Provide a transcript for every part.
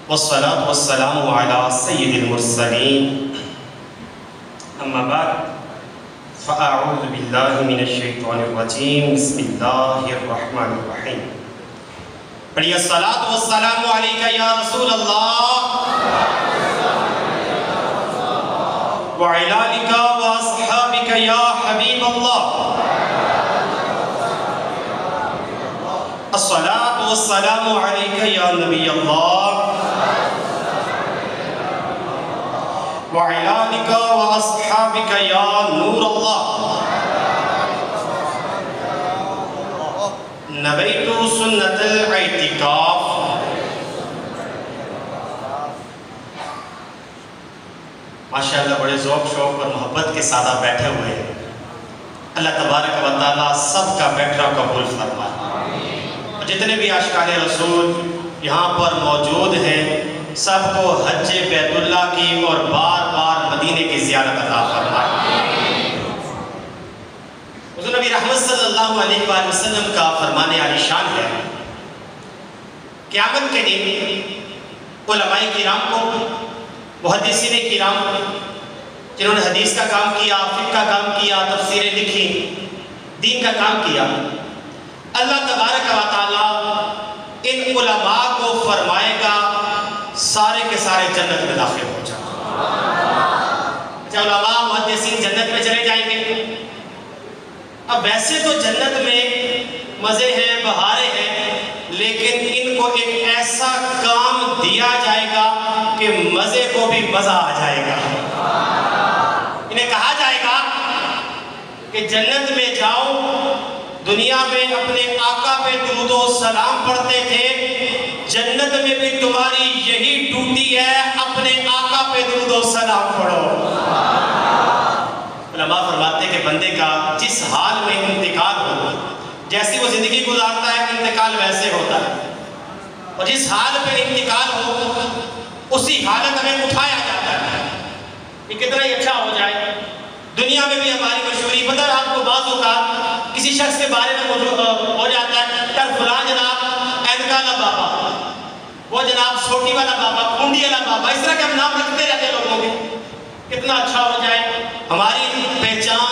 والصلاة والسلام على سيد المرسلين أما بعد فأعوذ بالله من الشيطان الرجيم بسم الله الرحمن الرحيم بڑی الصلاة والسلام علیکہ یا رسول اللہ وعلی آلک واصحابک یا حبیب اللہ الصلاة والسلام علیکہ یا نبی اللہ وعلی آلک واصحابک یا نور اللہ نویت سنت الاعتکاف۔ ماشاءاللہ بڑے ذوق شوق اور محبت کے ساتھ آپ بیٹھے ہوئے ہیں۔ اللہ تبارک و تعالیٰ سب کا بیٹھنا قبول فرمائے۔ اور جتنے بھی عاشقان رسول یہاں پر موجود ہیں سب کو حج بیت اللہ کی اور بار بار مدینے کی زیارت عطا فرمائے۔ حضور نبی رحمت صلی اللہ علیہ وآلہ وسلم کا فرمان عالی شان ہے، قیامت کے دن علماء کرام کو، محدثین کرام کو، جنہوں نے حدیث کا کام کیا، فقہ کا کام کیا، تفسیریں لکھی، دین کا کام کیا، اللہ تبارک و تعالی ان علماء کو فرمائے گا سارے کے سارے جنت میں داخل ہو جاؤ۔ اچھا، علماء محدثین جنت میں چلے جائیں گے۔ اب ویسے تو جنت میں مزے ہیں، بہاریں ہیں، لیکن ان کو ایک ایسا کام دیا جائے گا کہ مزے کو بھی مزہ آ جائے گا۔ انہیں کہا جائے گا کہ جنت میں جاؤ، دنیا میں اپنے آقا پہ درود و سلام پڑھتے تھے، جنت میں بھی تمہاری یہی ڈیوٹی ہے، اپنے آقا پہ درود و سلام پڑھو۔ علماء فرماتے ہیں کہ بندے کا جس حال میں انتقال ہو، جیسی وہ زندگی گزارتا ہے انتقال ویسے ہوتا ہے، اور جس حال پہ انتقال ہو اسی حالت میں اٹھایا جاتا ہے۔ یہ کتنا ہی اچھا ہو جائے، دنیا میں بھی ہماری مشہوری، پتہ ہے آپ کو بعض اوقات کسی شخص کے بارے میں ہو جاتا ہے، یار فلاں جناب ایدکالہ بابا، وہ جناب سوٹی والا بابا، کھونڈی والا بابا، اس طرح کے ہم نام رکھتے رہتے لوگوں کے۔ کتنا اچھا ہو جائے ہماری پہچان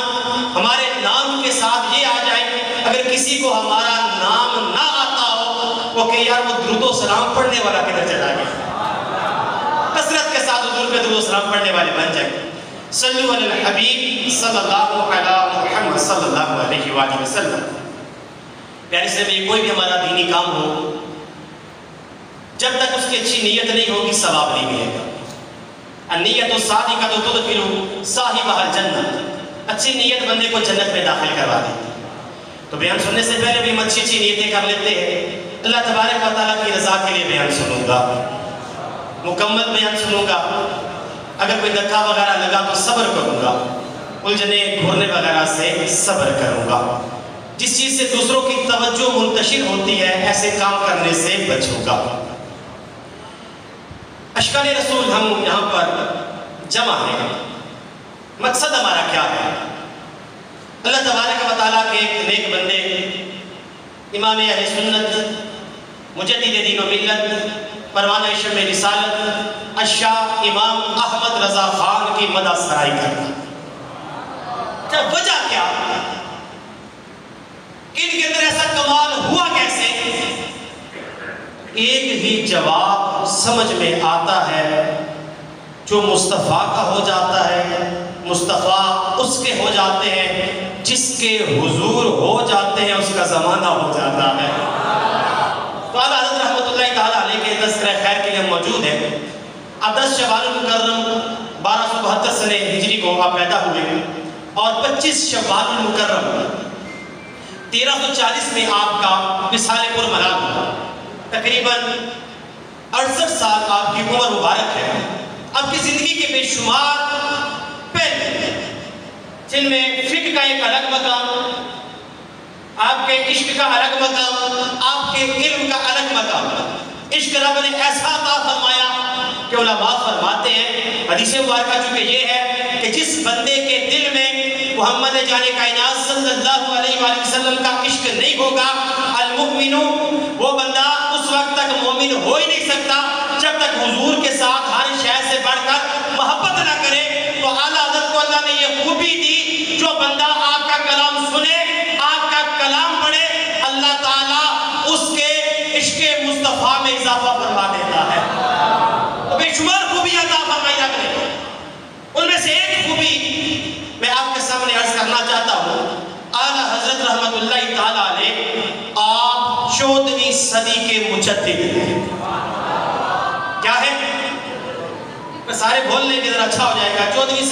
ہمارے نام کے ساتھ یہ آ جائے، اگر کسی کو ہمارا نام نہ آتا ہو وہ کہ یار وہ درود و سلام پڑھنے والا کدھر چلا گیا، کثرت کے ساتھ حضور پہ درود و سلام پڑھنے والے بن جائیں۔ صلو علی الحبیب صلی اللہ علی محمد صلی اللہ علیہ وآلہ وسلم۔ پیارے سے بھی کوئی بھی ہمارا دینی کام ہو، جب تک اس کی اچھی نیت نہیں ہوگی ثواب نہیں ملے گا۔ النیت الصادقۃ تدخل صاحبها الجنہ، اچھی نیت بندے کو جنت میں داخل کروا دیتی۔ تو بیان سننے سے پہلے بھی ہم اچھی اچھی نیتیں کر لیتے ہیں۔ اللہ تبارک و تعالیٰ کی رضا کے لیے بیان سنوں گا، مکمل بیان سنوں گا، اگر کوئی دھکا وغیرہ لگا تو صبر کروں گا، الجھنے گھورنے وغیرہ سے صبر کروں گا، جس چیز سے دوسروں کی توجہ منتشر ہوتی ہے ایسے کام کرنے سے بچوں گا۔ عاشقان رسول ہم یہاں پر جمع ہیں، مقصد ہمارا کیا ہے؟ اللہ تبارک و تعالیٰ کے ایک نیک بندے، امام اہل سنت، مجدد دین و ملت، پروانہ شمع رسالت، الشاہ امام احمد رضا خان کی مدح سرائی کرنا۔ جب وجہ کیا؟ ان کے اندر ایسا کمال ہوا کیسے؟ ایک ہی جواب سمجھ میں آتا ہے، جو مصطفیٰ کا ہو جاتا ہے، مصطفیٰ اس کے ہو جاتے ہیں، جس کے حضور ہو جاتے ہیں اس کا زمانہ ہو جاتا ہے۔ تو اعلیٰ حضرت رحمت اللہ تعالیٰ علیہ کے تذکرہ خیر کے لیے موجود ہے۔ اب 10 شوال المکرم 1272 سنہ ہجری کو آپ پیدا ہوئے اور 25 شوال المکرم 1340 میں آپ کا وصال پر ملال ہوا۔ تقریباً 68 سال آپ کی عمر مبارک ہے۔ آپ کی زندگی کے بے شمار پہلے جن میں فقہ کا ایک الگ مقام، آپ کے عشق کا الگ مقام، آپ کے علم کا الگ مقام، عشق رب نے ایسا عطا فرمایا کہ علماء فرماتے ہیں، حدیث مبارکہ چونکہ یہ ہے کہ جس بندے کے دل میں محمد جان کائنات صلی اللہ علیہ وآلہ وسلم کا عشق نہیں ہوگا، المؤمن، وہ بندہ اس وقت تک مومن ہو ہی نہیں سکتا جب تک سے ایک خوبی میں آپ کے سامنے عرض کرنا چاہتا ہوں. اعلیٰ حضرت رحمت اللہ تعالیٰ علیہ آپ 14ویں صدی کے مجدد ہیں. کیا ہے؟ سارے بول لیں گے ذرا اچھا ہو جائے گا. 14ویں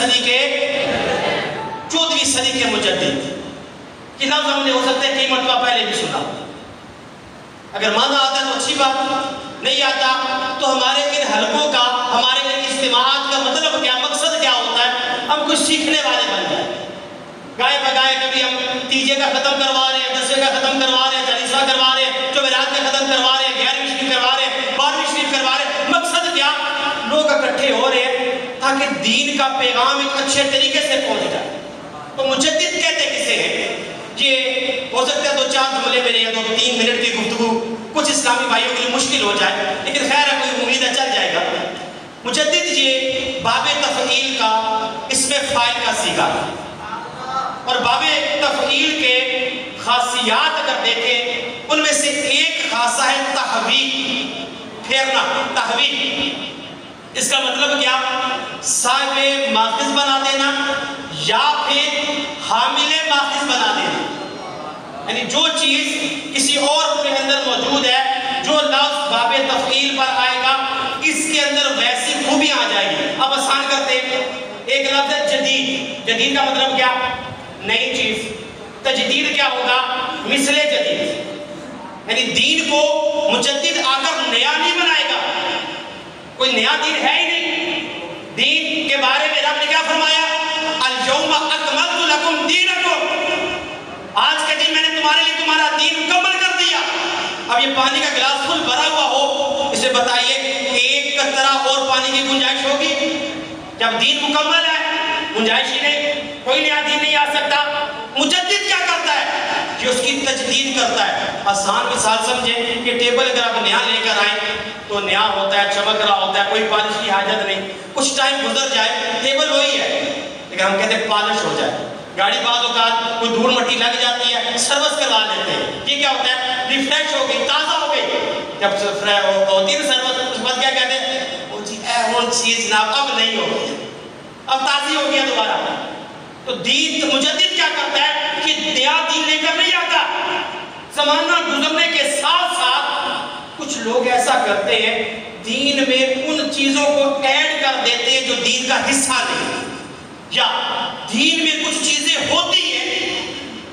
صدی کے مجدد. کہ لفظ ہم نے ہو سکتا ہے کئی مرتبہ پہلے بھی سنا. اگر معنی آتا ہے تو اچھی بات، نہیں آتا تو ہمارے ان حلقوں کا، ہمارے ان اجتماعات کا مطلب کیا، مقصد کیا ہوتا ہے؟ ہم کچھ سیکھنے والے بن جائیں. گائے بگائے کبھی ہم تیجے کا ختم کروا رہے ہیں، 10ویں کا ختم کروا رہے ہیں، 40واں کروا رہے ہیں، جمعرات کا ختم کروا رہے ہیں، 11ویں شریف کروا رہے ہیں، 12ویں شریف کروا رہے ہیں. مقصد کیا؟ لوگ اکٹھے ہو رہے ہیں تاکہ دین کا پیغام ایک اچھے طریقے سے پہنچ جائے. تو مجدد کہتے کسے ہیں؟ یہ ہو سکتا ہے 2-4 جملے میں یا 2-3 منٹ کی گفتگو کچھ اسلامی بھائیوں کے لیے مشکل ہو جائے، لیکن خیر ہے، کوئی امید ہے چل جائے گا. مجدد یہ باب تفعیل کا اسم فاعل کا صیغہ ہے. اور باب تفعیل کے خاصیات اگر دیکھیں ان میں سے ایک خاصہ ہے تحویل، پھیرنا، تحویل. اس کا مطلب کیا؟ صاحب ماخذ بنا دینا یا پھر حامل ماخذ بنا دینا. یعنی جو چیز کسی اور کے اندر موجود ہے، جو لفظ باب تفعیل پر آئے گا، اس کے اندر ویسی خوبی آ جائے گی. اب آسان کرتے ہیں. ایک لفظ ہے جدید. جدید کا مطلب کیا؟ نئی چیز. تجدید کیا ہوگا؟ مثل جدید. یعنی دین کو مجدد آ کر نیا نہیں بنائے گا. کوئی نیا دین ہے ہی نہیں. دین کے بارے میں رب نے کیا فرمایا؟ اليوم اکملت لکم دینکم. آج کے دن میں نے تمہارے لیے تمہارا دین مکمل کر دیا. اب یہ پانی کا گلاس فل بھرا ہوا ہو، اسے بتائیے ایک قطرہ اور پانی کی گنجائش ہوگی؟ جب دین مکمل ہے، گنجائش ہی نہیں، کوئی نیا دین نہیں آ سکتا. مجدد کیا کرتا ہے؟ یہ اس کی تجدید کرتا ہے. آسان مثال سمجھیں کہ ٹیبل اگر آپ نیا لے کر آئیں تو نیا ہوتا ہے، چمک رہا ہوتا ہے، کوئی پالش کی حاجت نہیں. کچھ ٹائم گزر جائے ٹیبل وہی ہے، لیکن ہم کہتے ہیں پالش ہو جائے. گاڑی بعض اوقات کوئی دھول مٹی لگ جاتی ہے، سروس کروا لیتے ہیں. یہ کیا ہوتا ہے؟ ریفریش ہو گئی، تازہ ہو گئی. جب ہوتی ہے سروس اس کے بعد کیا کہتے ہیں؟ وہ جی وہ چیز جناب اب نہیں ہوگی، اب تازی ہو گیا دوبارہ. تو دین مجدد کیا کرتا ہے کہ نیا دین لے کر نہیں آتا. زمانہ گزرنے کے ساتھ ساتھ کچھ لوگ ایسا کرتے ہیں، دین میں ان چیزوں کو ایڈ کر دیتے ہیں جو دین کا حصہ نہیں، یا دین میں کچھ چیزیں ہوتی ہیں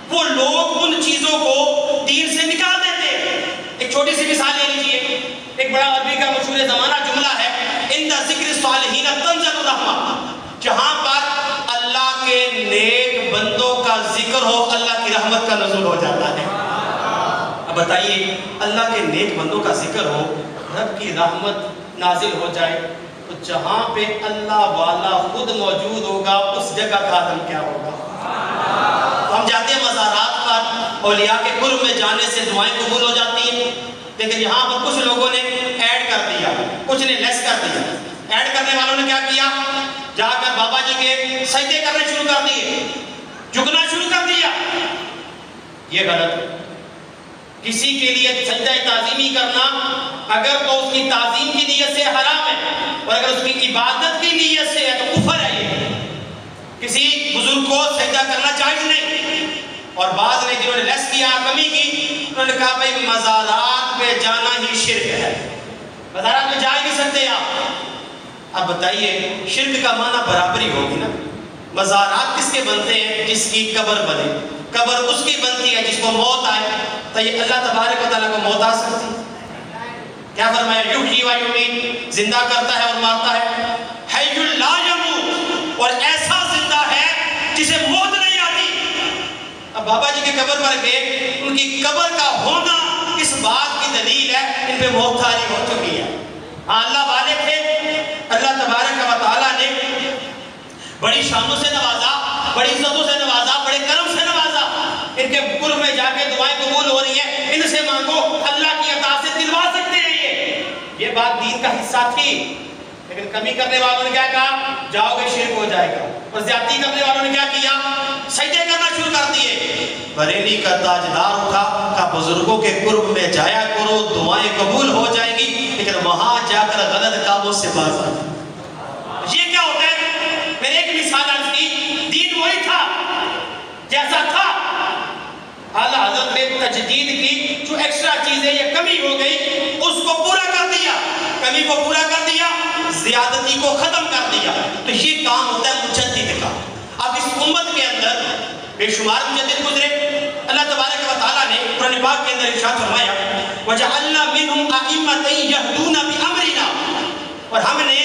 وہ لوگ ان چیزوں کو دین سے نکال دیتے ہیں. ایک چھوٹی سی مثال لے لیجئے. ایک بڑا عربی کا مشہور زمانہ جملہ ہے، عند ذکر الصالحین تنزل الرحمہ. جہاں پر اللہ کے نیک بندوں کا ذکر ہو، اللہ کی رحمت کا نزول ہو جاتا ہے. اب بتائیے اللہ کے نیک بندوں کا ذکر ہو، رب کی رحمت نازل ہو جائے، تو جہاں پہ اللہ والا خود موجود ہوگا اس جگہ کا عالم کیا ہوگا؟ ہم جاتے ہیں مزارات پر، اولیاء کے قرب میں جانے سے دعائیں قبول ہو جاتی ہیں، لیکن یہاں پر کچھ لوگوں نے ایڈ کر دیا، کچھ نے لیس کر دیا. ایڈ کرنے والوں نے کیا کیا؟ جا کر بابا جی کے سجدے کرنے شروع کر دیے، جھکنا شروع کر دیا. یہ غلط ہے. کسی کے لیے سجدہ تعظیمی کرنا اگر تو اس کی تعظیم کی نیت سے حرام ہے، اور اگر اس کی عبادت کی نیت سے ہے تو کفر ہے. یہ کسی بزرگ کو سجدہ کرنا جائز نہیں. اور بعض نے جنہوں نے لیس کیا، کمی کی، انہوں نے کہا بھائی مزارات پہ جانا ہی شرک ہے، مزارات پہ جا ہی نہیں سکتے آپ. اب بتائیے شرک کا معنی برابری ہوگی نا. مزارات کس کے بنتے ہیں؟ جس کی قبر بنے. قبر اس کی بنتی ہے جس کو موت آئے. تو یہ اللہ تبارک و تعالیٰ کو موت آ سکتی؟ کیا فرمایا؟ یحیی و یمیت، زندہ کرتا ہے اور مارتا ہے. حی لا یموت، اور ایسا زندہ ہے جسے موت نہیں آتی. اب بابا جی کے قبر پر گئے، ان کی قبر کا ہونا اس بات کی دلیل ہے ان پہ موت تاری ہو چکی ہے. ہاں اللہ والے تھے، اللہ تبارک و تعالیٰ نے بڑی شانوں سے نوازا، بڑی عزتوں سے نوازا، بڑے کرم سے نوازا. ان کے قرب میں جا کے دعائیں قبول ہو رہی ہیں، ان سے مانگو، اللہ کی عطا سے دلوا سکتے ہیں. یہ بات دین کا حصہ تھی. لیکن کمی کرنے والوں نے کیا کہا؟ جاؤ گے شرک ہو جائے گا. اور زیادتی کرنے والوں نے کیا کیا؟ سجدے کرنا شروع کر دیے. بریلی کا تاجدار اٹھا، کہا بزرگوں کے قرب میں جایا کرو، دعائیں قبول ہو جائیں گی، لیکن وہاں جا کر غلط کاموں سے باز آ جائے. یہ کیا ہوتا ہے؟ میں نے ایک مثال عرض کی، دین وہی تھا جیسا تھا، اعلیٰ حضرت نے تجدید کی، جو ایکسٹرا چیزیں یہ کمی ہو گئی اس کو پورا کر دیا، کمی کو پورا کر دیا، زیادتی کو ختم کر دیا۔ تو یہ کام ہوتا ہے مجدد کا۔ اب اس امت کے اندر بے شمار مجدد گزرے، اللہ تبارک و تعالیٰ نے قرآن پاک کے اندر ارشاد فرمایا وَجَعَلْنَا مِنْهُمْ أَئِمَّةً يَهْدُونَ بِأَمْرِنَا، اور ہم نے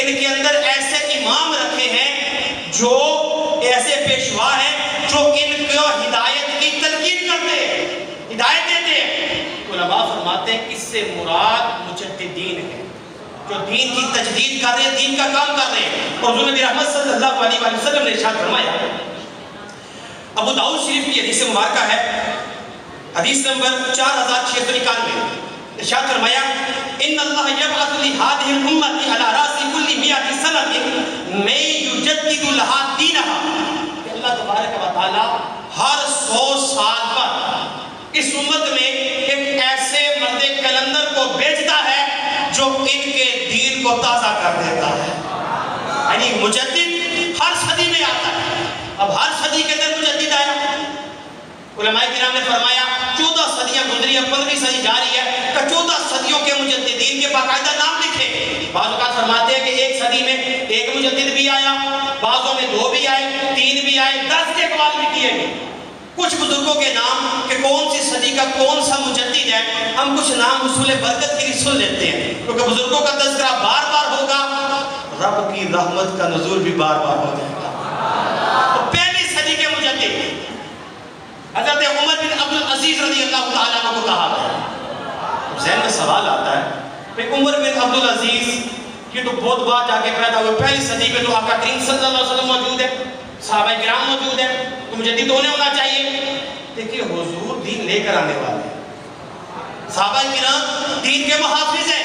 ان کے اندر ایسے امام رکھے ہیں جو ایسے پیشوا ہیں جو ان کو ہدایت کی تلقین کرتے ہیں، ہدایت دیتے ہیں۔ علماء فرماتے ہیں اس سے مراد مجددین ہیں، جو دین کی تجدید کر رہے ہیں، دین کا کام کر رہے ہیں۔ اور حضور نبی رحمت صلی اللہ علیہ وسلم نے ارشاد فرمایا، ابو داؤد شریف کی حدیث مبارکہ ہے، حدیث نمبر 4691، ارشاد فرمایا ان اللہ یبعث لهذه الامه على راس كل 100 سنه من يجدد لها دینها، کہ اللہ تبارک و تعالی ہر 100 سال پر اس امت میں ایک ایسے مرد کلندر کو بھیجتا ہے جو ان کے دین کو تازہ کر دیتا ہے۔ یعنی مجدد ہر صدی میں آتا ہے۔ اب ہر صدی کے اندر مجدد آیا۔ علماء کرام نے فرمایا 14 صدیاں گزری ہیں، 15ویں صدی جاری ہے، کہ 14 صدیوں کے مجددین کے باقاعدہ نام لکھے۔ بعض اوقات فرماتے ہیں کہ ایک صدی میں ایک مجدد بھی آیا، بعضوں میں 2 بھی آئے، 3 بھی آئے، 10 کے اقوال بھی کیے گئے۔ کچھ بزرگوں کے نام کہ کون سی صدی کا کون سا مجدد ہے، ہم کچھ نام حصول برکت کے لیے سن لیتے ہیں، کیونکہ بزرگوں کا تذکرہ بار بار ہوگا، رب کی رحمت کا نزول بھی بار بار ہو جائے گا۔ تو پہلی صدی کے مجدد حضرت عمر بن عبدالعزیز رضی اللہ تعالیٰ عنہ کو کہا گیا۔ ذہن میں سوال آتا ہے کہ عمر بن عبدالعزیز یہ تو بہت بات جا کے پیدا ہوئے، پہلی صدی میں تو آقا کریم صلی اللہ علیہ وسلم موجود ہے، صحابہ کرام موجود ہیں، تو مجدد تو انہیں ہونا چاہیے۔ دیکھیے حضور دین لے کر آنے والے ہیں، صحابہ کرام دین کے محافظ ہیں،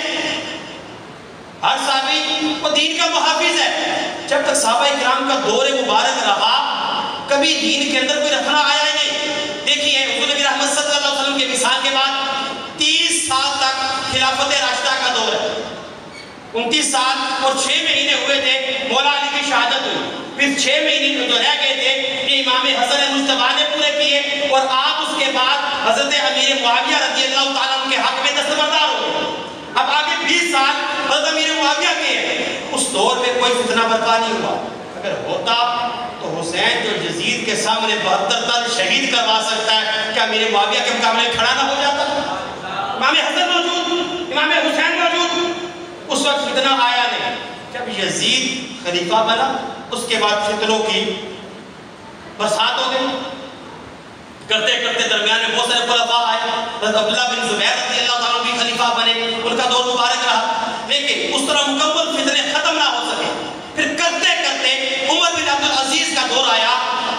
ہر صحابی وہ دین کا محافظ ہے۔ جب تک صحابہ کرام کا دور مبارک رہا کبھی دین کے اندر کوئی رکھنا آیا ہی نہیں۔ دیکھیے حضور نبی رحمت صلی اللہ علیہ وسلم کے وصال کے بعد 30 سال تک خلافت راشدہ کا دور ہے، 29 سال اور 6 مہینے ہوئے تھے مولا علی کی شہادت ہوئی، پھر 6 مہینے جو رہ گئے تھے کہ امام حسن مجتبیٰ نے پورے کیے، اور آپ اس کے بعد حضرت امیر معاویہ رضی اللہ تعالیٰ عنہ کے حق میں دستبردار ہوئے۔ اب آگے 20 سال حضرت امیر معاویہ کے ہیں، اس دور میں کوئی فتنہ برپا نہیں ہوا۔ اگر ہوتا تو حسین جو یزید کے سامنے 72 تن شہید کروا سکتا ہے، کیا امیر معاویہ کے مقابلے کھڑا نہ ہو جاتا؟ امام حسن موجود، امام حسین موجود، اس وقت فتنہ آیا نہیں۔ جب یزید خلیفہ بنا اس کے بعد فتنوں کی برسات ہو گئی، کرتے کرتے درمیان میں بہت سارے خلفاء آئے، حضرت عبداللہ بن زبیر رضی اللہ تعالیٰ بھی خلیفہ بنے، ان کا دور مبارک رہا، لیکن اس طرح مکمل فتنے ختم نہ ہو سکے۔ پھر کرتے کرتے عمر بن عبدالعزیز کا دور آیا،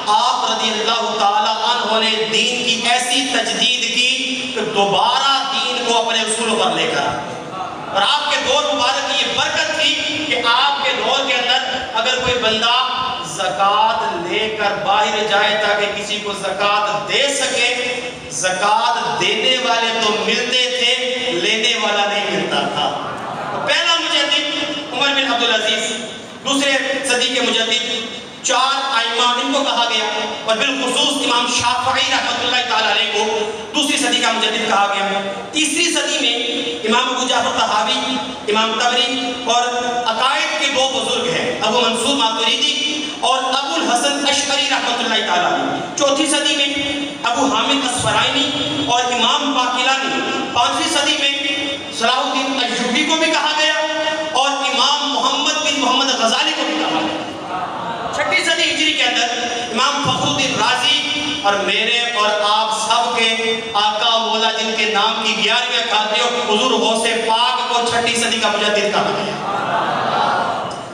آپ رضی اللہ تعالیٰ عنہ نے دین کی ایسی تجدید کی کہ دوبارہ دین کو اپنے اصولوں پر لے کر آئے، اور آپ کے دور مبارک کی یہ برکت تھی کہ آپ کے دور کے اندر اگر کوئی بندہ زکوٰۃ لے کر باہر جائے تاکہ کسی کو زکوٰۃ دے سکے، زکوٰۃ دینے والے تو ملتے تھے، لینے والا نہیں ملتا تھا۔ تو پہلا مجدد عمر بن عبدالعزیز، دوسرے صدی کے مجدد 4 ائمہ ان کو کہا گیا، اور بالخصوص امام شافعی رحمۃ اللہ تعالیٰ علیہ کو دوسری صدی کا مجدد کہا گیا۔ تیسری صدی میں امام ابو جعفر طحاوی، امام طبری اور عقائد کے 2 بزرگ ہیں، ابو منصور ماتریدی اور ابو الحسن اشعری رحمۃ اللہ تعالیٰ علیہ۔ چوتھی صدی میں ابو حامد اصفہانی اور امام باقلانی۔ 5ویں صدی میں صلاح الدین ایوبی کو بھی کہا گیا اور امام محمد بن محمد غزالی کو بھی کہا گیا۔ 6ٹھی صدی ہجری کے اندر امام فخر الدین رازی اور میرے اور آپ سب کے آقا مولا جن کے نام کی 11ویں کھاتے ہو حضور غوث پاک کو 6ٹھی صدی کا مجدد کہا گیا۔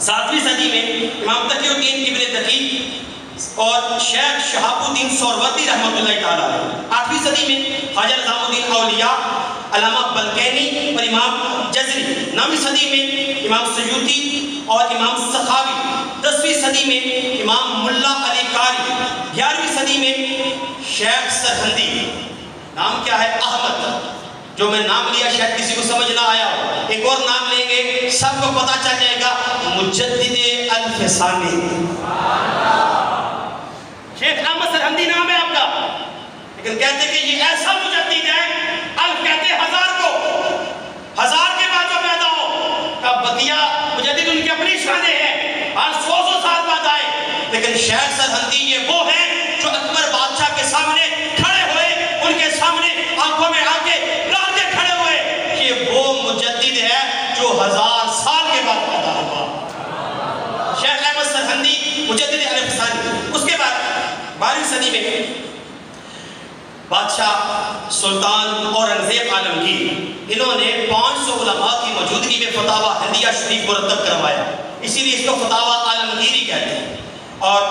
7ویں صدی میں امام تقی الدین ابن تقی اور شیخ شہاب الدین سہروردی رحمۃ اللہ تعالیٰ علیہ۔ 8ویں صدی میں خواجہ نظام الدین اولیاء، علامہ بلقینی اور امام جزری۔ 9ویں صدی میں امام سیوطی اور امام سخاوی۔ 10ویں صدی میں امام ملا علی قاری۔ 11ویں صدی میں شیخ سرہندی، نام کیا ہے؟ احمد۔ جو میں نام لیا شاید کسی کو سمجھ نہ آیا ہو، ایک اور نام لیں گے سب کو پتا چل جائے گا، مجدد الف ثانی۔ شیخ احمد سرہندی نام ہے آپ کا، لیکن کہتے کہ یہ ایسا مجدد ہے، الف کہتے ہیں ہزار کو، ہزار کے بعد جو پیدا ہو، کب بقیہ مجدد ان کی اپنی شانیں ہیں، ہر 100 سال بعد آئے، لیکن شیخ سرہندی یہ وہ ہیں جو اکبر بادشاہ کے سامنے کھڑے ہوئے، ان کے سامنے آنکھوں میں آنکھیں ڈال کے کھڑے ہوئے، یہ وہ مجدد ہے جو 1000 سال کے بعد پیدا ہوا۔ شیخ احمد سرہندی مجدد الف ثانی۔ اس کے بعد 12ویں صدی میں بادشاہ سلطان اورنگزیب عالمگیر، انہوں نے 500 علماء کی موجودگی میں فتاوی ہندیہ شریف مرتب کروایا، اسی لیے اس کو فتاوی عالمگیری کہتے ہیں۔ اور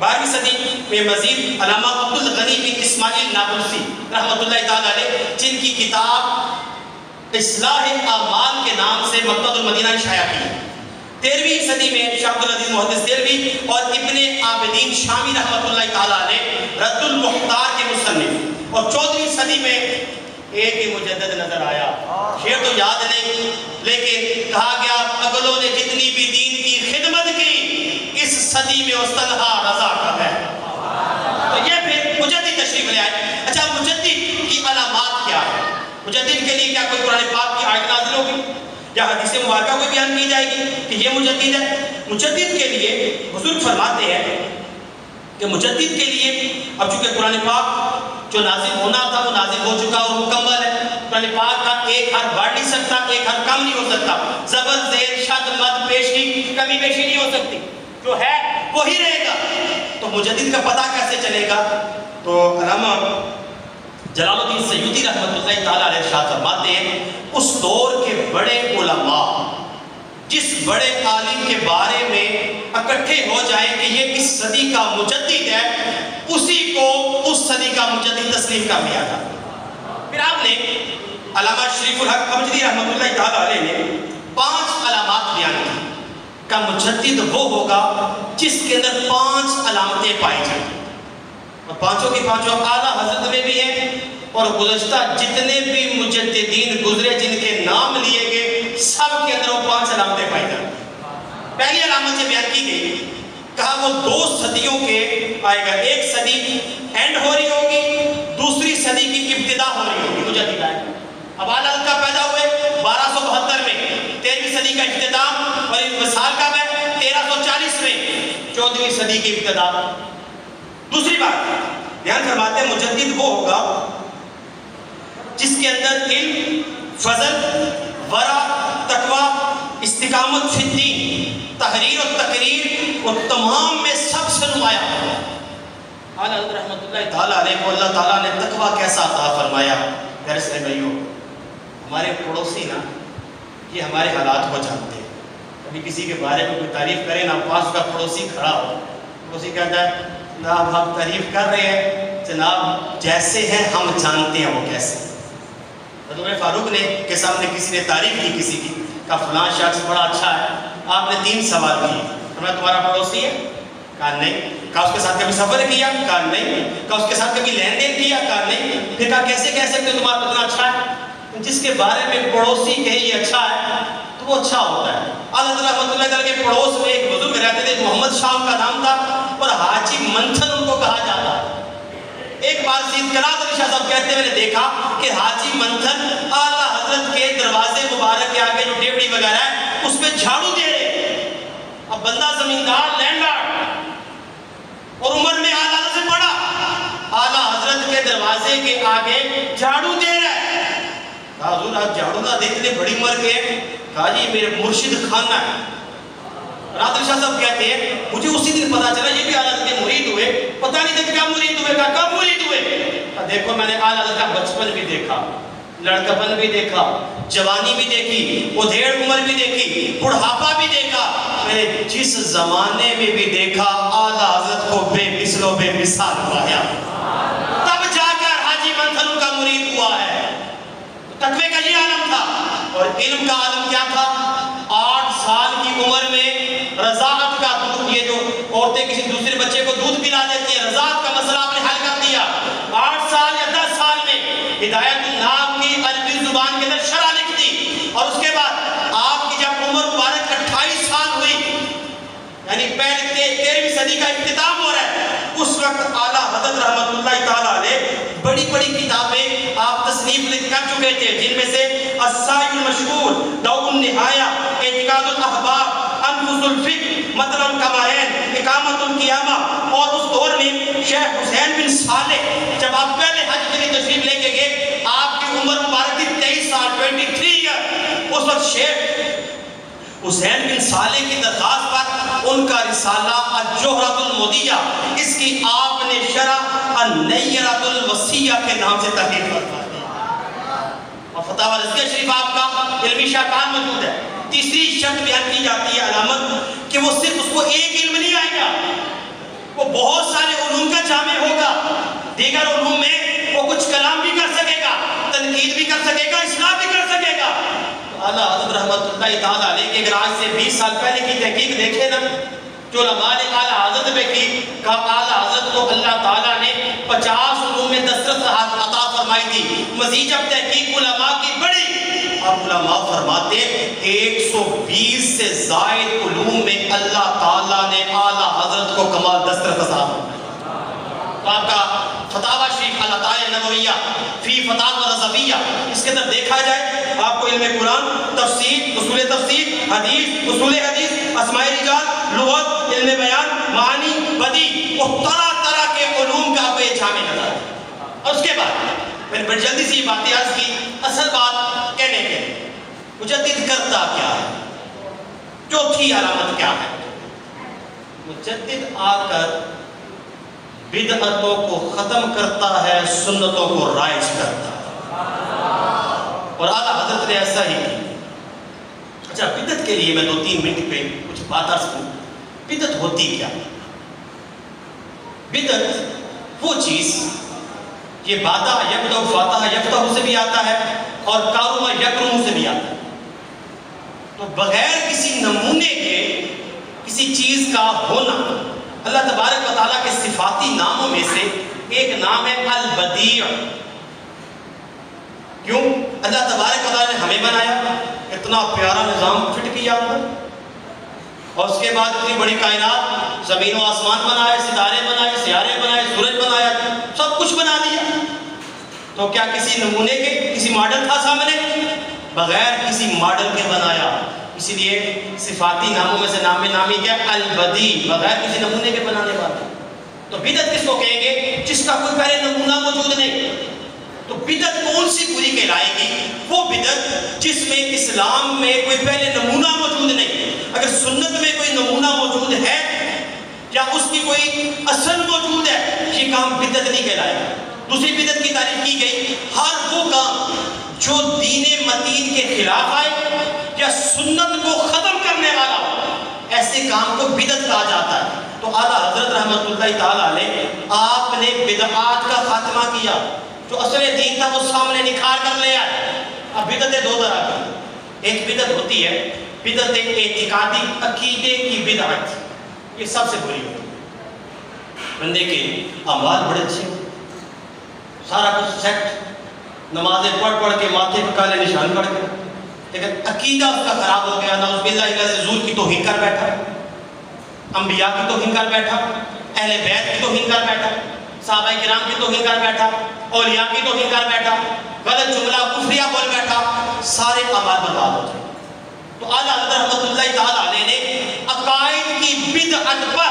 12ویں صدی میں مزید علامہ عبدالغنی بن اسماعیل نابلسی رحمۃ اللہ تعالیٰ علیہ، جن کی کتاب اصلاح اعمال کے نام سے مکتبۃ المدینہ نے شائع کی۔ 13ویں صدی میں شاہ عبدالعزیز محدث دہلوی اور ابن عابدین شامی رحمۃ اللہ تعالیٰ علیہ رد المختار کے مصنف، اور 14ویں صدی میں ایک ہی مجدد نظر آیا، شعر تو یاد نہیں، لیکن کہا گیا اگلوں نے جتنی بھی دین کی خدمت کی، اس صدی میں اس تنہا رضا کا ہے۔ تو یہ پھر مجدد تشریف لے آئے۔ اچھا، مجدد کی علامات کیا ہے؟ مجدد کے لیے کیا کوئی قرآن پاک کی آیت نازل ہوگی یا حدیث مبارکہ کو بیان کی جائے گی کہ یہ مجدد ہے؟ مجدد کے لیے بزرگ فرماتے ہیں کہ مجدد کے لیے اب چونکہ قرآن پاک جو نازل ہونا تھا وہ نازل ہو چکا اور مکمل ہے، قرآن پاک کا ایک حرف بڑھ نہیں سکتا، ایک حرف کم نہیں ہو سکتا، زبر زیر شد مد پیشی کمی بیشی نہیں ہو سکتی، جو ہے وہی رہے گا۔ تو مجدد کا پتہ کیسے چلے گا؟ تو علامہ جلال الدین سیوطی رحمۃ اللہ تعالیٰ علیہ ارشاد فرماتے ہیں، اس دور کے بڑے علماء جس بڑے عالم کے بارے میں اکٹھے ہو جائیں کہ یہ اس صدی کا مجدد ہے، اسی کو اس صدی کا مجدد تسلیم کر لیا تھا۔ پھر آپ نے علامہ شریف الحق امجدی رحمۃ اللہ تعالیٰ علیہ نے 5 علامات بیان کی کہ مجدد وہ ہوگا جس کے اندر 5 علامتیں پائی جائیں، اور پانچوں کی پانچوں اعلیٰ حضرت میں بھی ہیں، اور گزشتہ جتنے بھی مجددین گزرے جن کے نام لیے گئے سب کے اندر وہ 5 علامتیں پائی جاتی ہیں۔ پہلی علامت سے بیان کی گئی، کہا وہ 2 صدیوں کے آئے گا، ایک صدی اینڈ ہو رہی ہوگی، دوسری صدی کی ابتدا ہو رہی ہوگی، مجدد آئے گا۔ اب اعلیٰ حضرت کا پیدا ہوئے 1272 میں، 13ویں صدی کا اختتام، اور انفصال کب ہے؟ 1340 میں، 14ویں صدی کی ابتدا۔ دوسری بات بیان فرماتے ہیں مجدد وہ ہوگا جس کے اندر علم، فضل، ورع، تقوی، استقامت فی الدین، تحریر و تقریر اور تمام میں سب سے نمایاں ہوگا۔ اعلیٰ حضرت رحمۃ اللہ تعالیٰ علیہ کو اللہ تعالیٰ نے تقوی کیسا عطا فرمایا؟ پیارے سے بھائیوں، ہمارے پڑوسی نا یہ ہمارے حالات کو جانتے ہیں، کبھی کسی کے بارے میں کوئی تعریف کرے نا، پاس کا پڑوسی کھڑا ہو، پڑوسی کہتا ہے جناب ہم تعریف کر رہے ہیں، جناب جیسے ہیں ہم جانتے ہیں وہ کیسے۔ حضرت فاروق نے کے سامنے کسی نے تعریف کی کسی کی، کہا فلاں شخص بڑا اچھا ہے، آپ نے 3 سوال کیے، فرمایا تمہارا پڑوسی ہے؟ کہا نہیں۔ کہا اس کے ساتھ کبھی سفر کیا؟ کہا نہیں۔ کہا اس کے ساتھ کبھی لین دین کیا؟ کہا نہیں۔ پھر کہا کیسے کہہ سکتے تمہارا اتنا اچھا ہے؟ جس کے بارے میں پڑوسی کہے یہ اچھا ہے تو وہ اچھا ہوتا ہے۔ اعلیٰ حضرت رحمۃ اللہ تعالیٰ کے پڑوس میں ایک بزرگ رہتے تھے، محمد شاہ کا نام تھا، اور حاجی منتھن ان کو کہا جاتا۔ ایک بار سید قنات علی شاہ صاحب کہتے میں نے دیکھا کہ حاجی منتھن اعلیٰ حضرت کے دروازے مبارک کے آگے جو ڈیوڑی وغیرہ ہے اس پہ جھاڑو دے رہے۔ اب بندہ زمیندار، لینڈ لارڈ، اور عمر میں اعلیٰ حضرت سے بڑا، اعلیٰ حضرت کے دروازے کے آگے جھاڑو دے رہا ہے۔ کہا حضور آپ جھاڑو نہ دے، اتنے بڑی عمر کے ہیں؟ کہا جی میرے مرشد خانہ ہے۔ قنات علی شاہ صاحب کہتے ہیں مجھے اسی دن پتا چلا یہ بھی اعلیٰ حضرت کے مرید ہوئے، پتہ نہیں تھا کیا مرید ہوئے۔ کہا کب مرید ہوئے؟ کہا دیکھو میں نے اعلیٰ حضرت کا بچپن بھی دیکھا، لڑکپن بھی دیکھا، جوانی بھی دیکھی، ادھیڑ عمر بھی دیکھی، بڑھاپا بھی دیکھا، میں نے جس زمانے میں بھی دیکھا اعلیٰ حضرت کو بے مثل و بے مثال پایا، تب جا کر حاجی منتھن کا مرید ہوا ہے۔ تقوی کا یہ عالم تھا، اور علم کا عالم کیا تھا؟ 8 سال کی عمر میں رضاعت کا دودھ، یہ جو عورتیں کسی دوسرے بچے کو دودھ پلا دیتی ہیں، رضاعت کا مسئلہ آپ نے حل کر دیا۔ 8 سال یا 10 سال میں ہدایت الناب کی عربی صدی کا اختتام ہو رہا ہے، اس وقت اعلیٰ حضرت رحمت اللہ تعالیٰ علیہ بڑی بڑی کتابیں آپ تصنیف کر چکے تھے، جن میں سے السائل المشہور، ضوء النہایہ، اعتقاد الاحباب، انفس الفکر، مطلب الکمائن، اقامت القیامہ، اور اس دور میں شیخ حسین بن صالح جب آپ پہلے حج کے لیے تشریف لے کے گئے، آپ کی عمر مبارک تھی 23 سال 23 ایئر، اس وقت شیخ حسین بن صالح کی درخواست پر ان کا رسالہ الجوہرۃ المدیہ، اس کی آپ نے شرح النیرۃ الوصیہ کے نام سے تحقیق فرمائی، اور فتاوی رضویہ شریف آپ کا علمی شاہکار موجود ہے۔ تیسری شرط بیان کی جاتی ہے علامت کہ وہ صرف اس کو ایک علم نہیں آئے گا، وہ بہت سارے علوم کا جامع ہوگا، دیگر علوم میں وہ کچھ کلام بھی کر سکے گا، تنقید بھی کر سکے گا، اصلاح بھی کر سکے گا۔ اعلیٰ حضرت رحمت اللہ تعالیٰ علیہ کے اگر آج سے 20 سال پہلے کی تحقیق دیکھے نا، جو علماء نے اعلیٰ حضرت میں کی، کہا اعلیٰ حضرت کو اللہ تعالیٰ نے 50 علوم میں دسترس عطا فرمائی تھی، مزید جب تحقیق علماء کی بڑی، اب علماء فرماتے ہیں 120 سے زائد علوم میں اللہ تعالیٰ نے اعلیٰ حضرت کو کمال دسترس عطا فرمائی۔ تو آپ کا فتاوی شریف العطائیہ النبویہ فی فتاوی رضویہ، اس کے اندر دیکھا جائے آپ کو علم قرآن، تفسیر، اصول تفسیر، حدیث، اصول حدیث، اسماء رجال، لغت، علم بیان، معانی، بدیع، اور طرح طرح کے علوم کا آپ کو یہ جامع نظر ہے۔ اور اس کے بعد میں نے بڑی جلدی سے یہ باتیں عرض کی، اصل بات کہنے کے مجدد کرتا کیا ہے، چوتھی علامت کیا ہے؟ مجدد آ کر بدعتوں کو ختم کرتا ہے، سنتوں کو رائج کرتا ہے، اور اعلیٰ حضرت نے ایسا ہی کی۔ اچھا، بدعت کے لیے میں 2-3 منٹ پہ کچھ بات عرض کروں۔ بدعت ہوتی کیا؟ بدعت وہ چیز، یہ بادہ یبدأ فاتح یفتح سے بھی آتا ہے اور کارما یکرم سے بھی آتا ہے، تو بغیر کسی نمونے کے کسی چیز کا ہونا۔ اللہ تبارک و تعالیٰ کے صفاتی ناموں میں سے ایک نام ہے البدیع۔ کیوں؟ اللہ تبارک و تعالیٰ نے ہمیں بنایا، اتنا پیارا نظام فٹ کیا اندر، اور اس کے بعد اتنی بڑی کائنات، زمین و آسمان بنائے، ستارے بنائے، سیارے بنائے، سورج بنایا، سب کچھ بنا دیا۔ تو کیا کسی نمونے کے، کسی ماڈل تھا سامنے؟ بغیر کسی ماڈل کے بنایا۔ اسی لیے صفاتی ناموں میں سے نام نامی کیا؟ البدیع، بغیر کسی نمونے کے بنانے والا۔ تو بدعت کس کو کہیں گے؟ جس کا کوئی پہلے نمونہ موجود نہیں۔ تو بدعت کون سی پوری کہلائے گی؟ وہ بدعت جس میں اسلام میں کوئی پہلے نمونہ موجود نہیں۔ اگر سنت میں کوئی نمونہ موجود ہے یا اس کی کوئی اصل موجود ہے، یہ کام بدعت نہیں کہلائے گا۔ دوسری بدعت کی تعریف کی گئی ہر وہ کام جو دین متین کے خلاف آئے یا سنت کو ختم کرنے والا ہو، ایسے کام کو بدعت کہا جاتا ہے۔ تو اعلیٰ حضرت رحمت اللہ تعالیٰ علیہ آپ نے بدعات کا خاتمہ کیا، جو اصل دین تھا وہ سامنے نکھار کر لے آئے۔ اب بدعتیں دو طرح کی، ایک بدعت ہوتی ہے بدعت اعتقادی، عقیدے کی بدعت، یہ سب سے بری ہوتی ہے۔ بندے کے اعمال بڑے اچھے، سارا کچھ سیٹ، نمازیں پڑھ کے ماتھے پہ کالے نشان پڑھ کے، لیکن عقیدہ اس کا خراب ہو گیا، نعوذ باللہ حضور کی توہین کر بیٹھا، انبیاء کی توہین کر بیٹھا، اہل بیت کی توہین کر بیٹھا، صحابہ کرام کی توہین کر بیٹھا، اولیاء کی توہین کر بیٹھا، غلط جملہ کفریہ بول بیٹھا، سارے اعمال برباد ہو جائے۔ تو اعلیٰ حضرت رحمت اللہ تعالیٰ علیہ نے عقائد کی بدعت پر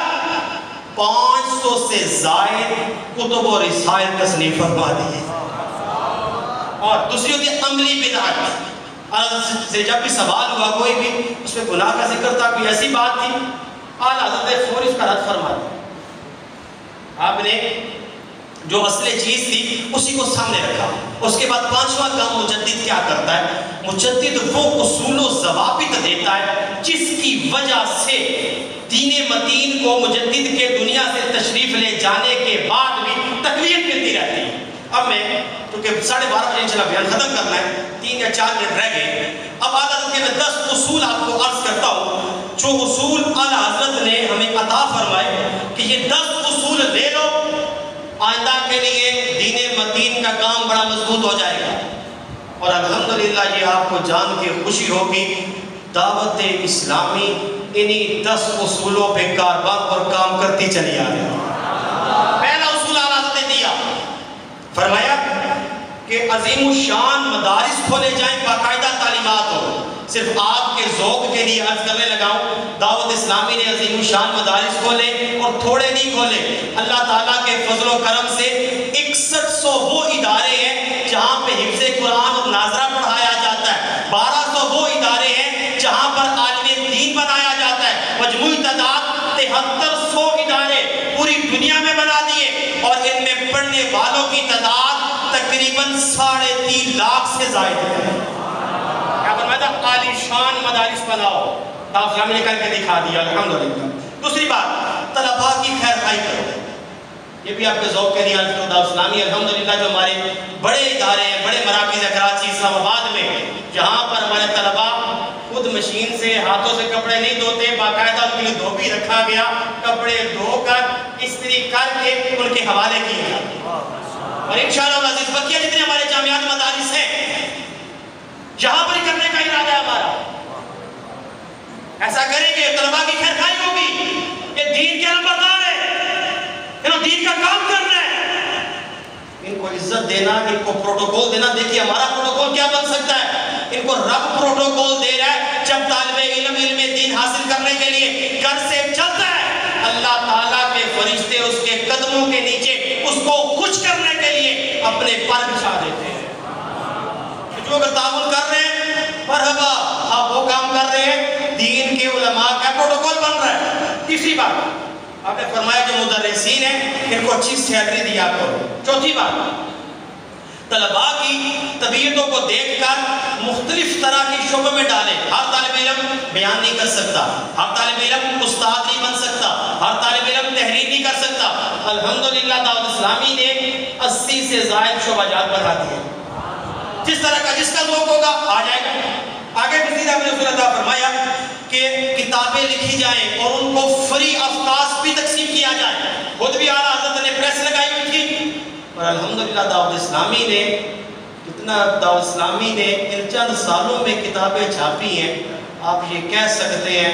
500 سے زائد کتب و رسائل تصنیف فرما دی۔ اور دوسری ہوتی ہے عملی بدعت، سے جب بھی سوال ہوا کوئی بھی اس میں گناہ کا ذکر تھا، کوئی ایسی بات تھی، اعلیٰ حضرت نے فوری اس کا رد فرما دیا۔ آپ نے جو اصل چیز تھی اسی کو سامنے رکھا۔ اس کے بعد 5واں کام مجدد کیا کرتا ہے؟ مجدد وہ اصول و ضوابط دیتا ہے جس کی وجہ سے دین متین کو مجدد کے دنیا سے تشریف لے جانے کے بعد بھی تقویت ملتی رہتی ہے۔ اب میں کیونکہ 12:30 بجے انشاءاللہ بیان ختم کرنا ہے، 3 یا 4 منٹ رہ گئے، اب اعلیٰ حضرت کے میں 10 اصول آپ کو عرض کرتا ہوں، جو اصول اعلیٰ حضرت نے ہمیں عطا فرمائے کہ یہ 10 اصول لے لو، آئندہ کے لیے دین متین کا کام بڑا مضبوط ہو جائے گا۔ اور الحمدللہ یہ آپ کو جان کے خوشی ہوگی دعوت اسلامی انہی 10 اصولوں پہ کاربار اور کام کرتی چلی آ رہی ہے۔ پہلا اصول حضرت نے دیا، فرمایا کہ عظیم الشان مدارس کھولے جائیں، باقاعدہ تعلیمات ہو۔ صرف آپ کے ذوق کے لیے عرض کرنے لگا ہوں، دعوت اسلامی نے عظیم الشان مدارس کھولے اور تھوڑے نہیں کھولے۔ اللہ تعالیٰ کے فضل و کرم سے 6100 وہ ادارے ہیں جہاں پہ حفظ قرآن اور ناظرہ پڑھایا جاتا ہے، 1200 وہ ادارے ہیں جہاں پر عالم دین بنایا جاتا ہے۔ مجموعی تعداد 7300 ادارے پوری دنیا میں بنا دیے، اور ان میں پڑھنے والوں کی تعداد تقریباً 3.5 لاکھ سے زائد ہے۔ کیا فرمایا تھا؟ عالی شان مدارس بناؤ، دعوت اسلامی نے کر کے دکھا دیا، الحمدللہ۔ دوسری بات، طلباء کی خیر خواہی کرو، یہ بھی آپ کے ذوق کے لیے دعوت اسلامی الحمدللہ جو ہمارے بڑے ادارے ہیں، بڑے مراکز ہیں کراچی، اسلام آباد میں، جہاں پر ہمارے طلباء خود مشین سے ہاتھوں سے کپڑے نہیں دھوتے، باقاعدہ ان کے لیے دھوبی رکھا گیا، کپڑے دھو کر استری کر کے ان کے حوالے کیے جاتے ہیں۔ اور انشاءاللہ العزیز بقیہ جتنے ہمارے جامعات مدارس ہیں یہاں پر کرنے کا ارادہ ہے ہمارا، ایسا کریں گے طلباء کی خیر خواہی ہوگی، یہ دین کے نمبردار ہے، انہوں دین کا کام کرنا ہے، ان کو عزت دینا، ان کو پروٹوکول دینا۔ دیکھیے ہمارا پروٹوکول کیا بن سکتا ہے، ان کو رب پروٹوکول دے رہا ہے۔ جب طالب علم علم دین حاصل کرنے کے لیے گھر سے چلتا ہے، اللہ تعالیٰ کے فرشتے اس کے قدموں کے نیچے اس کو خوش کرنے کے لیے اپنے پر بچھا دیتے ہیں۔ جو اگر تعاون کر رہے ہیں مرحبا، آپ وہ کام کر رہے ہیں، دین کے علماء کا پروٹوکول بن رہا ہے۔ تیسری بات، آپ نے فرمایا جو مدرسین ہیں ان کو اچھی سیلری دیا کرو۔ چوتھی بات، طلباء کی طبیعتوں کو دیکھ کر مختلف طرح کی شعبوں میں ڈالیں۔ ہر طالب علم بیان نہیں کر سکتا، ہر طالب علم استاد نہیں بن سکتا، ہر طالب علم تحریر نہیں کر سکتا۔ الحمدللہ دعوت اسلامی نے 80 سے زائد شعبہ جات بنا دیے، جس طرح کا جس کا ذوق ہوگا آ جائے گا۔ آگے مزید آپ نے رسول اللہ فرمایا کہ کتابیں لکھی جائیں اور ان کو فری آف کاسٹ بھی تقسیم کیا جائے۔ خود بھی اعلیٰ حضرت نے پریس لگائی ہوئی تھی، اور الحمدللہ دعوت اسلامی نے دعوت اسلامی نے ان چند سالوں میں کتابیں چھاپی ہیں، آپ یہ کہہ سکتے ہیں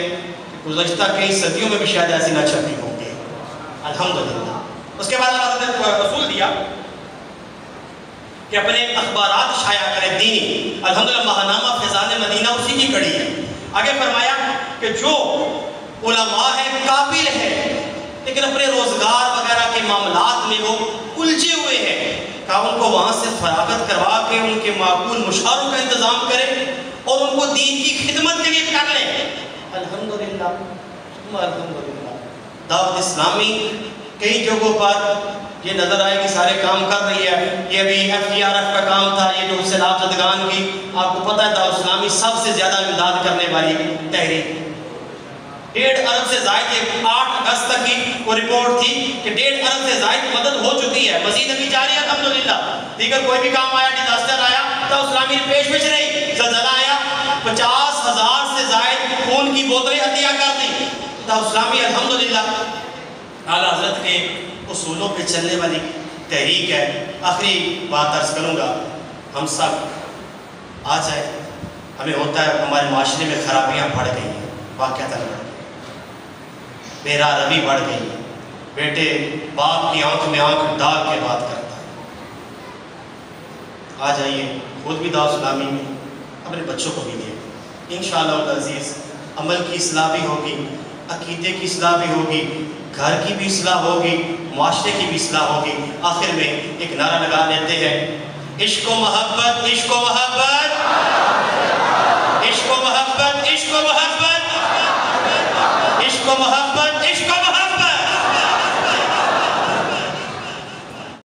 کہ گزشتہ کئی صدیوں میں بھی شاید ایسی نہ چھپی ہوں گی، الحمدللہ۔ اس کے بعد اللہ حضرت نے رسول دیا کہ اپنے اخبارات شائع کریں دینی، الحمدللہ ماہنامہ فیضان مدینہ اسی کی کڑی ہے۔ آگے فرمایا کہ جو علماء ہیں قابل ہیں لیکن اپنے روزگار وغیرہ کے معاملات میں وہ الجھے ہوئے ہیں، کہا ان کو وہاں سے فراغت کروا کے ان کے معقول مشاوروں کا انتظام کریں اور ان کو دین کی خدمت کے لیے کر لیں۔ الحمدللہ الحمدللہ دعوت اسلامی کئی جگہوں پر یہ نظر آئے کہ سارے کام کر رہی ہے۔ یہ بھی FGRF کا کام تھا، یہ جو سیلاب زدگان کی، آپ کو پتہ ہے دعوت اسلامی سب سے زیادہ امداد کرنے والی تحریک، 1.5 ارب سے زائد، 8 اگست تک کی وہ رپورٹ تھی کہ 1.5 ارب سے زائد مدد ہو چکی ہے، مزید ابھی جاری ہے الحمدللہ۔ دیگر کوئی بھی کام آیا، ڈیزاسٹر آیا تو اسلامی نے پیش رہی، زلزلہ آیا 50,000 سے زائد خون کی بوتلیں عطیہ کر دی۔ تو اسلامی الحمدللہ اعلیٰ حضرت کے اصولوں پہ چلنے والی تحریک ہے۔ آخری بات عرض کروں گا، ہم سب آ جائے، ہمیں ہوتا ہے ہمارے معاشرے میں خرابیاں بڑھ گئی ہیں، واقعات بڑھ گئی، بے روی بڑھ گئی، بیٹے باپ کی آنکھ میں آنکھ ڈال کے بات کرتا ہے۔ آ جائیے، خود بھی دعوت اسلامی میں اپنے بچوں کو بھی دیں، انشاءاللہ العزیز عمل کی اصلاح بھی ہوگی، عقیدے کی اصلاح بھی ہوگی، گھر کی بھی اصلاح ہوگی، معاشرے کی بھی اصلاح ہوگی۔ آخر میں ایک نعرہ لگا لیتے ہیں، عشق و محبت، عشق و محبت، عشق و محبت، عشق و محبت، عشق و محبت۔